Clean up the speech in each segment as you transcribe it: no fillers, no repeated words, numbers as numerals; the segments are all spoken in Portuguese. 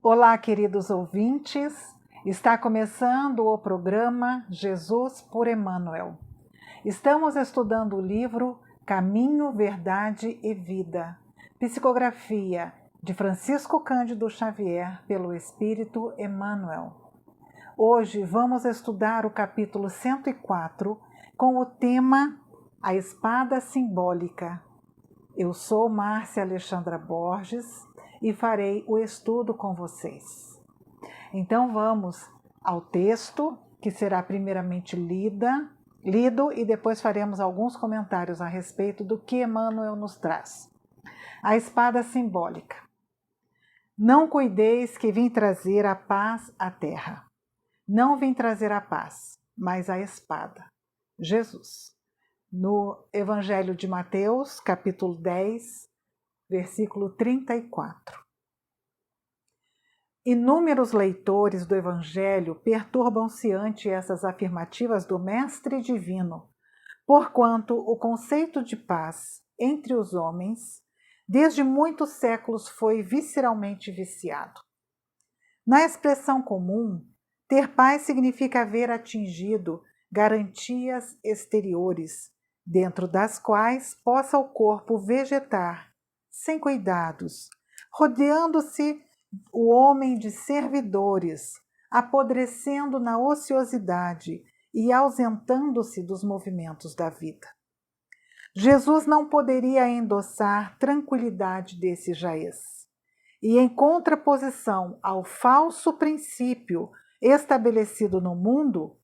Olá, queridos ouvintes. Está começando o programa Jesus por Emmanuel. Estamos estudando o livro Caminho, Verdade e Vida, psicografia de Francisco Cândido Xavier pelo Espírito Emmanuel. Hoje vamos estudar o capítulo 104 com o tema A Espada Simbólica. Eu sou Márcia Alexandra Borges e farei o estudo com vocês. Então vamos ao texto, que será primeiramente lido e depois faremos alguns comentários a respeito do que Emmanuel nos traz. A espada simbólica. Não cuideis que vim trazer a paz à terra. Não vim trazer a paz, mas a espada. Jesus. No Evangelho de Mateus, capítulo 10, versículo 34. Inúmeros leitores do Evangelho perturbam-se ante essas afirmativas do Mestre Divino, porquanto o conceito de paz entre os homens, desde muitos séculos, foi visceralmente viciado. Na expressão comum, ter paz significa haver atingido garantias exteriores, dentro das quais possa o corpo vegetar, sem cuidados, rodeando-se o homem de servidores, apodrecendo na ociosidade e ausentando-se dos movimentos da vida. Jesus não poderia endossar tranquilidade desse jaez, e em contraposição ao falso princípio estabelecido no mundo,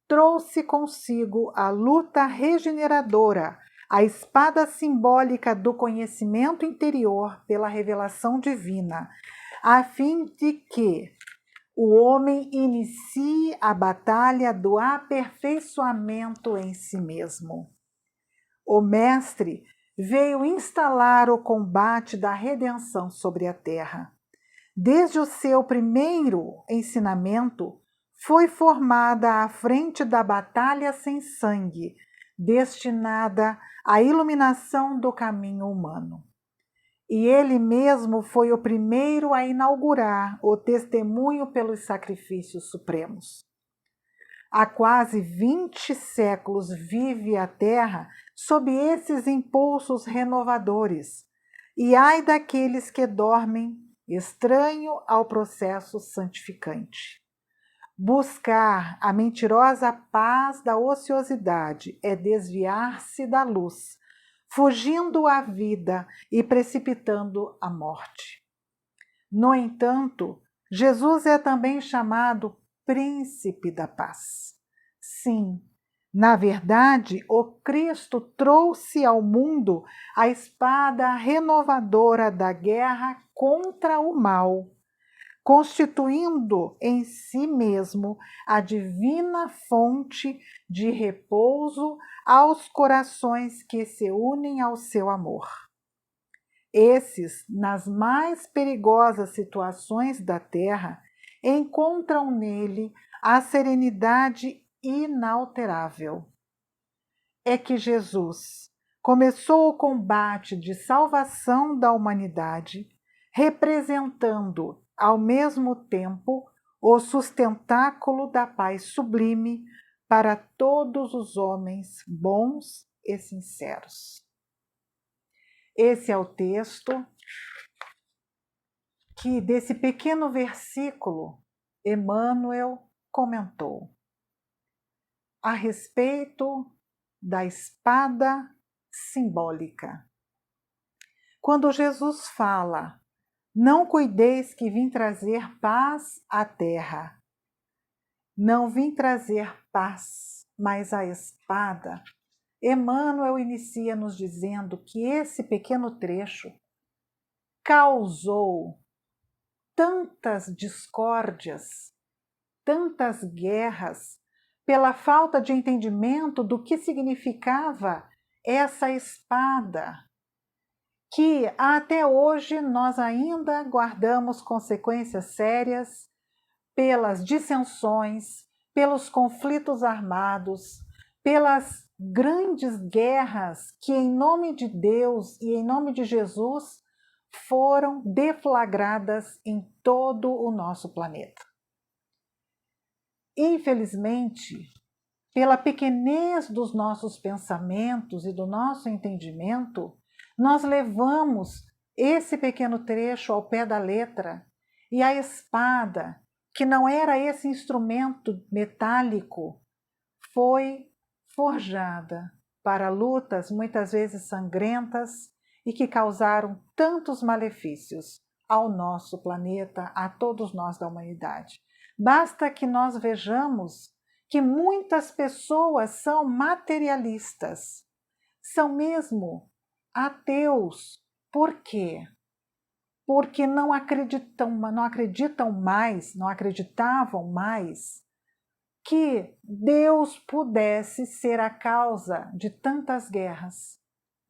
trouxe consigo a luta regeneradora, a espada simbólica do conhecimento interior pela revelação divina, a fim de que o homem inicie a batalha do aperfeiçoamento em si mesmo. O Mestre veio instalar o combate da redenção sobre a terra. Desde o seu primeiro ensinamento, foi formada à frente da batalha sem sangue, destinada à iluminação do caminho humano. E ele mesmo foi o primeiro a inaugurar o testemunho pelos sacrifícios supremos. Há quase 20 séculos vive a Terra sob esses impulsos renovadores, e ai daqueles que dormem, estranho ao processo santificante. Buscar a mentirosa paz da ociosidade é desviar-se da luz, fugindo à vida e precipitando a morte. No entanto, Jesus é também chamado Príncipe da Paz. Sim, na verdade, o Cristo trouxe ao mundo a espada renovadora da guerra contra o mal, constituindo em si mesmo a divina fonte de repouso aos corações que se unem ao seu amor. Esses, nas mais perigosas situações da terra, encontram nele a serenidade inalterável. É que Jesus começou o combate de salvação da humanidade, representando ao mesmo tempo o sustentáculo da paz sublime para todos os homens bons e sinceros. Esse é o texto que, desse pequeno versículo, Emmanuel comentou a respeito da espada simbólica. Quando Jesus fala: não cuideis que vim trazer paz à terra. Não vim trazer paz, mas a espada. Emmanuel inicia nos dizendo que esse pequeno trecho causou tantas discórdias, tantas guerras, pela falta de entendimento do que significava essa espada, que até hoje nós ainda guardamos consequências sérias pelas dissensões, pelos conflitos armados, pelas grandes guerras que, em nome de Deus e em nome de Jesus, foram deflagradas em todo o nosso planeta. Infelizmente, pela pequenez dos nossos pensamentos e do nosso entendimento, nós levamos esse pequeno trecho ao pé da letra e a espada, que não era esse instrumento metálico, foi forjada para lutas muitas vezes sangrentas e que causaram tantos malefícios ao nosso planeta, a todos nós da humanidade. Basta que nós vejamos que muitas pessoas são materialistas, são mesmo ateus. Por quê? Porque não acreditavam mais que Deus pudesse ser a causa de tantas guerras,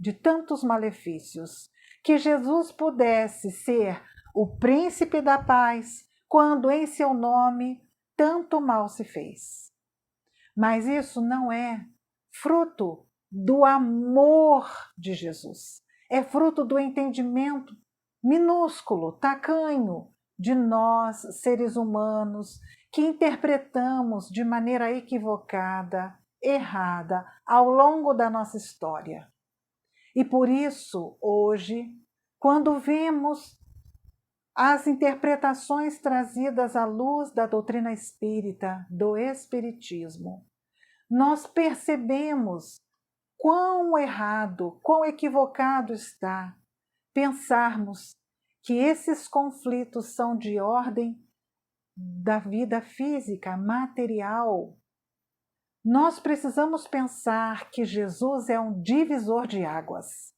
de tantos malefícios, que Jesus pudesse ser o príncipe da paz, quando em seu nome tanto mal se fez. Mas isso não é fruto do amor de Jesus, é fruto do entendimento minúsculo, tacanho de nós, seres humanos, que interpretamos de maneira equivocada, errada, ao longo da nossa história. E por isso, hoje, quando vemos as interpretações trazidas à luz da doutrina espírita, do Espiritismo, nós percebemos quão errado, quão equivocado está pensarmos que esses conflitos são de ordem da vida física, material. Nós precisamos pensar que Jesus é um divisor de águas,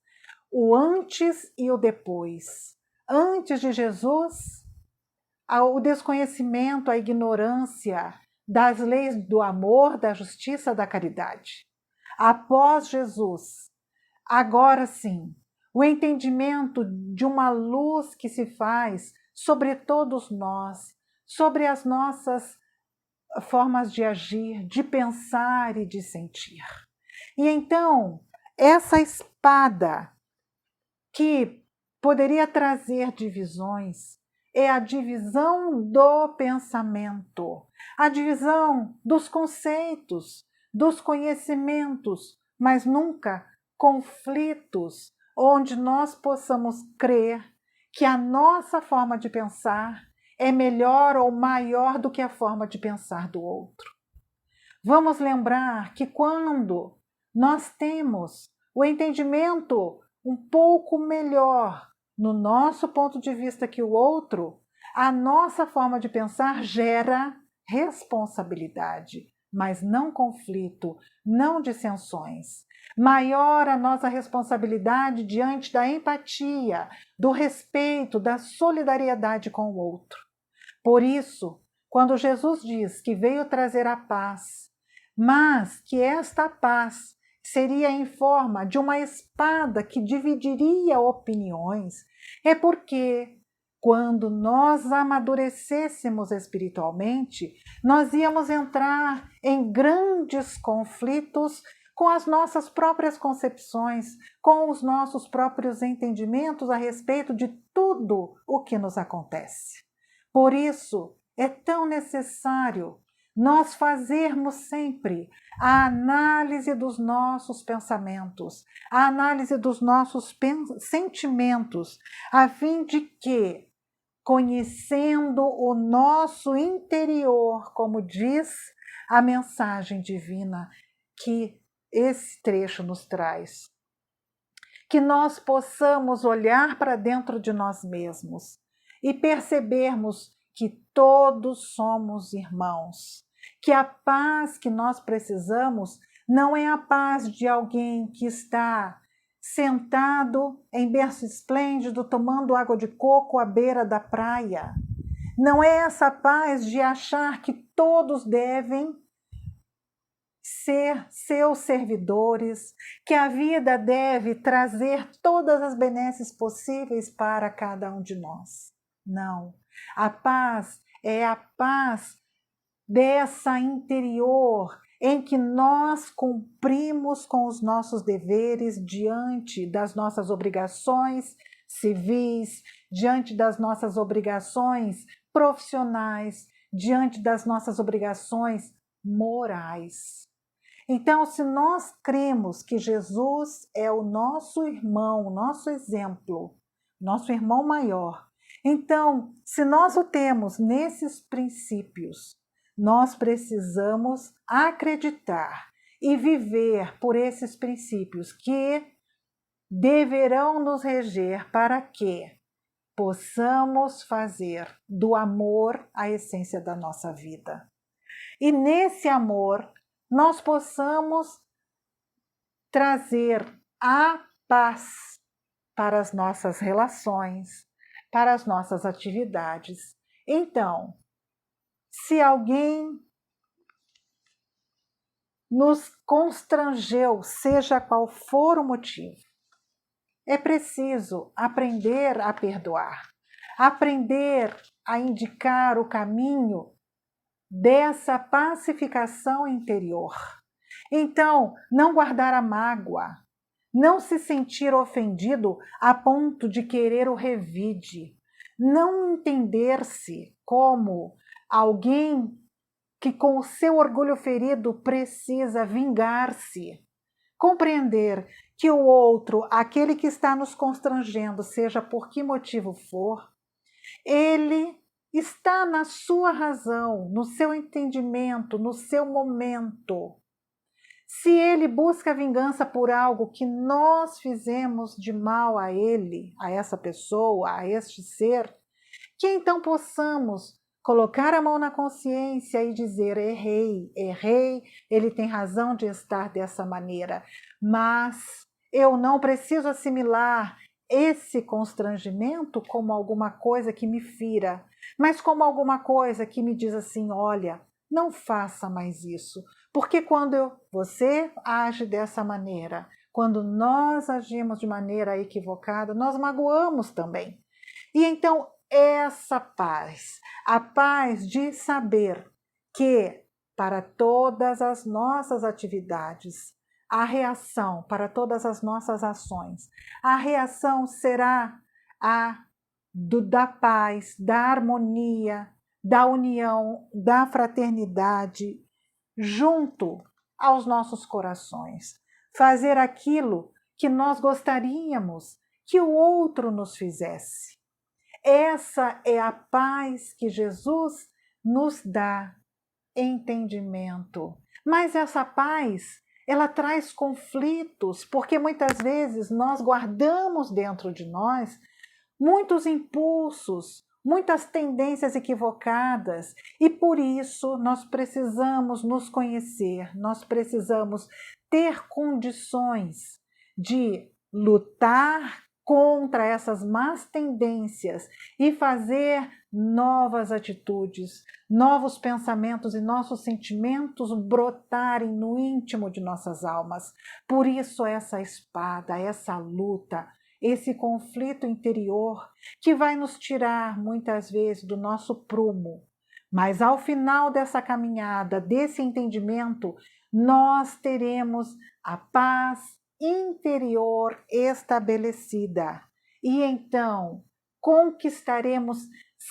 o antes e o depois. Antes de Jesus, o desconhecimento, a ignorância das leis do amor, da justiça, da caridade. Após Jesus, agora sim, o entendimento de uma luz que se faz sobre todos nós, sobre as nossas formas de agir, de pensar e de sentir. E então, essa espada que poderia trazer divisões é a divisão do pensamento, a divisão dos conceitos, dos conhecimentos, mas nunca conflitos onde nós possamos crer que a nossa forma de pensar é melhor ou maior do que a forma de pensar do outro. Vamos lembrar que quando nós temos o entendimento um pouco melhor no nosso ponto de vista que o outro, a nossa forma de pensar gera responsabilidade, mas não conflito, não dissensões. Maior a nossa responsabilidade diante da empatia, do respeito, da solidariedade com o outro. Por isso, quando Jesus diz que veio trazer a paz, mas que esta paz seria em forma de uma espada que dividiria opiniões, é porque quando nós amadurecêssemos espiritualmente, nós íamos entrar em grandes conflitos com as nossas próprias concepções, com os nossos próprios entendimentos a respeito de tudo o que nos acontece. Por isso, é tão necessário nós fazermos sempre a análise dos nossos pensamentos, a análise dos nossos sentimentos, a fim de que, conhecendo o nosso interior, como diz a mensagem divina que esse trecho nos traz, que nós possamos olhar para dentro de nós mesmos e percebermos que todos somos irmãos, que a paz que nós precisamos não é a paz de alguém que está sentado em berço esplêndido, tomando água de coco à beira da praia. Não é essa paz de achar que todos devem ser seus servidores, que a vida deve trazer todas as benesses possíveis para cada um de nós. Não. A paz é a paz dessa interior em que nós cumprimos com os nossos deveres diante das nossas obrigações civis, diante das nossas obrigações profissionais, diante das nossas obrigações morais. Então, se nós cremos que Jesus é o nosso irmão, nosso exemplo, nosso irmão maior, então, se nós o temos nesses princípios, nós precisamos acreditar e viver por esses princípios que deverão nos reger para que possamos fazer do amor a essência da nossa vida. E nesse amor, nós possamos trazer a paz para as nossas relações, para as nossas atividades. Então, se alguém nos constrangeu, seja qual for o motivo, é preciso aprender a perdoar, aprender a indicar o caminho dessa pacificação interior. Então, não guardar a mágoa, não se sentir ofendido a ponto de querer o revide, não entender-se como alguém que com o seu orgulho ferido precisa vingar-se. Compreender que o outro, aquele que está nos constrangendo, seja por que motivo for, ele está na sua razão, no seu entendimento, no seu momento. Se ele busca vingança por algo que nós fizemos de mal a ele, a essa pessoa, a este ser, que então possamos colocar a mão na consciência e dizer: errei, ele tem razão de estar dessa maneira, mas eu não preciso assimilar esse constrangimento como alguma coisa que me fira, mas como alguma coisa que me diz assim: olha, não faça mais isso, porque quando você age dessa maneira, quando nós agimos de maneira equivocada, nós magoamos também. E então essa paz, a paz de saber que para todas as nossas atividades, a reação para todas as nossas ações, a reação será a da paz, da harmonia, da união, da fraternidade, junto aos nossos corações. Fazer aquilo que nós gostaríamos que o outro nos fizesse. Essa é a paz que Jesus nos dá, entendimento. Mas essa paz, ela traz conflitos, porque muitas vezes nós guardamos dentro de nós muitos impulsos, muitas tendências equivocadas, e por isso nós precisamos nos conhecer, nós precisamos ter condições de lutar contra essas más tendências e fazer novas atitudes, novos pensamentos e nossos sentimentos brotarem no íntimo de nossas almas. Por isso essa espada, essa luta, esse conflito interior que vai nos tirar muitas vezes do nosso prumo. Mas ao final dessa caminhada, desse entendimento, nós teremos a paz interior estabelecida. E então conquistaremos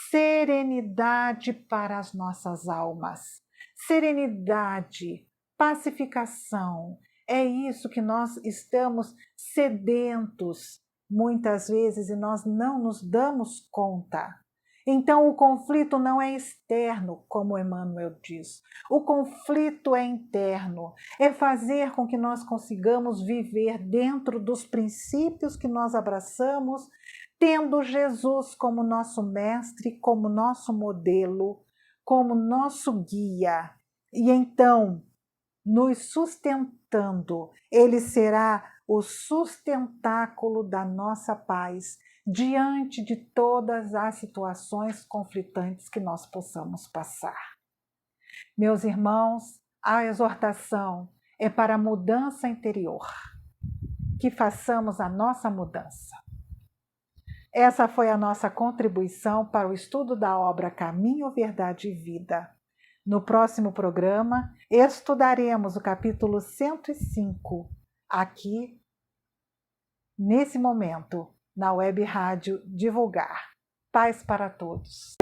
serenidade para as nossas almas. Serenidade, pacificação. É isso que nós estamos sedentos muitas vezes e nós não nos damos conta. Então o conflito não é externo, como Emmanuel diz. O conflito é interno, é fazer com que nós consigamos viver dentro dos princípios que nós abraçamos, tendo Jesus como nosso mestre, como nosso modelo, como nosso guia. E então, nos sustentando, ele será o sustentáculo da nossa paz diante de todas as situações conflitantes que nós possamos passar. Meus irmãos, a exortação é para a mudança interior, que façamos a nossa mudança. Essa foi a nossa contribuição para o estudo da obra Caminho, Verdade e Vida. No próximo programa, estudaremos o capítulo 105, aqui, nesse momento, na web rádio Divulgar. Paz para todos.